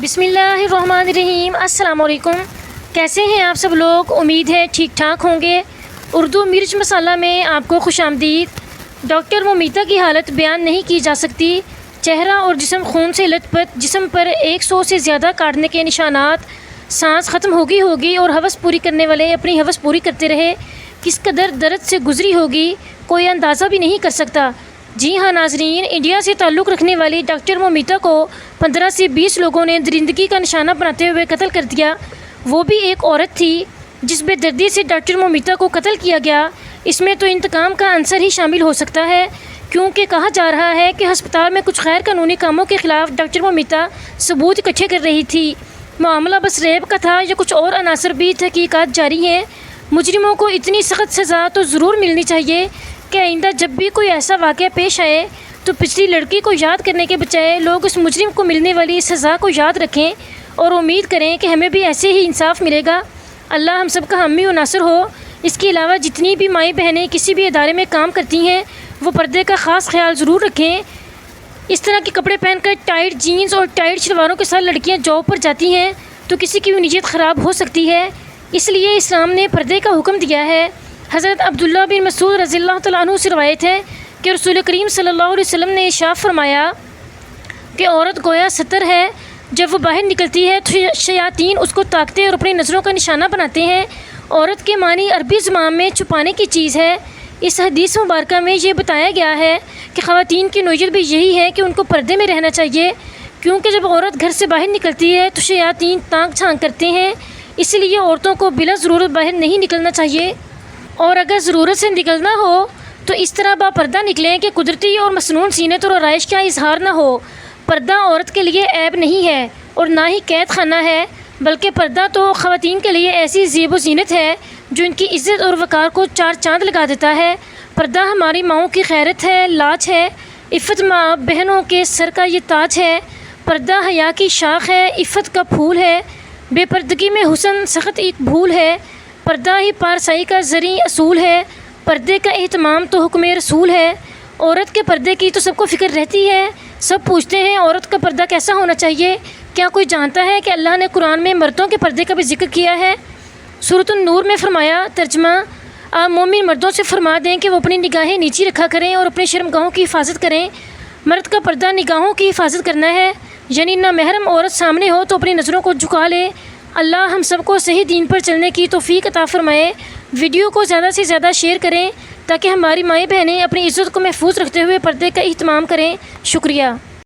بسم اللہ الرحمن الرحیم۔ السلام علیکم، کیسے ہیں آپ سب لوگ؟ امید ہے ٹھیک ٹھاک ہوں گے۔ اردو مرچ مسالہ میں آپ کو خوش آمدید۔ ڈاکٹر مومیتا کی حالت بیان نہیں کی جا سکتی۔ چہرہ اور جسم خون سے لت پت، جسم پر 100 سے زیادہ کاٹنے کے نشانات، سانس ختم ہوگی اور ہوس پوری کرنے والے اپنی ہوس پوری کرتے رہے۔ کس قدر درد سے گزری ہوگی کوئی اندازہ بھی نہیں کر سکتا۔ جی ہاں ناظرین، انڈیا سے تعلق رکھنے والی ڈاکٹر مومیتا کو 15 سے 20 لوگوں نے درندگی کا نشانہ بناتے ہوئے قتل کر دیا۔ وہ بھی ایک عورت تھی جس بے دردی سے ڈاکٹر مومیتا کو قتل کیا گیا۔ اس میں تو انتقام کا عنصر ہی شامل ہو سکتا ہے، کیونکہ کہا جا رہا ہے کہ ہسپتال میں کچھ غیر قانونی کاموں کے خلاف ڈاکٹر مومیتا ثبوت اکٹھے کر رہی تھی۔ معاملہ بس ریپ کا تھا یا کچھ اور عناصر بھی؟ تحقیقات جاری ہیں۔ مجرموں کو اتنی سخت سزا تو ضرور ملنی چاہیے کہ آئندہ جب بھی کوئی ایسا واقعہ پیش آئے تو پچھلی لڑکی کو یاد کرنے کے بجائے لوگ اس مجرم کو ملنے والی سزا کو یاد رکھیں اور امید کریں کہ ہمیں بھی ایسے ہی انصاف ملے گا۔ اللہ ہم سب کا حامی و ناصر ہو۔ اس کے علاوہ جتنی بھی مائیں بہنیں کسی بھی ادارے میں کام کرتی ہیں وہ پردے کا خاص خیال ضرور رکھیں۔ اس طرح کے کپڑے پہن کر ٹائٹ جینز اور ٹائٹ شلواروں کے ساتھ لڑکیاں جاب پر جاتی ہیں تو کسی کی بھی نیت خراب ہو سکتی ہے، اس لیے اسلام نے پردے کا حکم دیا ہے۔ حضرت عبداللہ بن مسعود رضی اللہ تعالیٰ عنہ سے روایت ہے کہ رسول کریم صلی اللہ علیہ وسلم نے ارشاد فرمایا کہ عورت گویا ستر ہے، جب وہ باہر نکلتی ہے تو شیاطین اس کو تاکتے اور اپنی نظروں کا نشانہ بناتے ہیں۔ عورت کے معنی عربی زبان میں چھپانے کی چیز ہے۔ اس حدیث مبارکہ میں یہ بتایا گیا ہے کہ خواتین کی نوعیت بھی یہی ہے کہ ان کو پردے میں رہنا چاہیے، کیونکہ جب عورت گھر سے باہر نکلتی ہے تو شیاطین تانک چھانک کرتے ہیں، اس لیے عورتوں کو بلا ضرورت باہر نہیں نکلنا چاہیے، اور اگر ضرورت سے نکلنا ہو تو اس طرح با پردہ نکلیں کہ قدرتی اور مصنون زینت اور آرائش کا اظہار نہ ہو۔ پردہ عورت کے لیے عیب نہیں ہے اور نہ ہی قید خانہ ہے، بلکہ پردہ تو خواتین کے لیے ایسی زیب و زینت ہے جو ان کی عزت اور وقار کو چار چاند لگا دیتا ہے۔ پردہ ہماری ماؤں کی غیرت ہے، لاج ہے، عفت ماں بہنوں کے سر کا یہ تاج ہے۔ پردہ حیا کی شاخ ہے، عفت کا پھول ہے، بے پردگی میں حسن سخت ایک بھول ہے۔ پردہ ہی پارسائی کا زرعی اصول ہے، پردے کا اہتمام تو حکم رسول ہے۔ عورت کے پردے کی تو سب کو فکر رہتی ہے، سب پوچھتے ہیں عورت کا پردہ کیسا ہونا چاہیے؟ کیا کوئی جانتا ہے کہ اللہ نے قرآن میں مردوں کے پردے کا بھی ذکر کیا ہے؟ سورۃ النور میں فرمایا، ترجمہ: آپ مومن مردوں سے فرما دیں کہ وہ اپنی نگاہیں نیچی رکھا کریں اور اپنے شرمگاہوں کی حفاظت کریں۔ مرد کا پردہ نگاہوں کی حفاظت کرنا ہے، یعنی نہ محرم عورت سامنے ہو تو اپنی نظروں کو جھکا لے۔ اللہ ہم سب کو صحیح دین پر چلنے کی توفیق عطا فرمائے۔ ویڈیو کو زیادہ سے زیادہ شیئر کریں تاکہ ہماری مائیں بہنیں اپنی عزت کو محفوظ رکھتے ہوئے پردے کا اہتمام کریں۔ شکریہ۔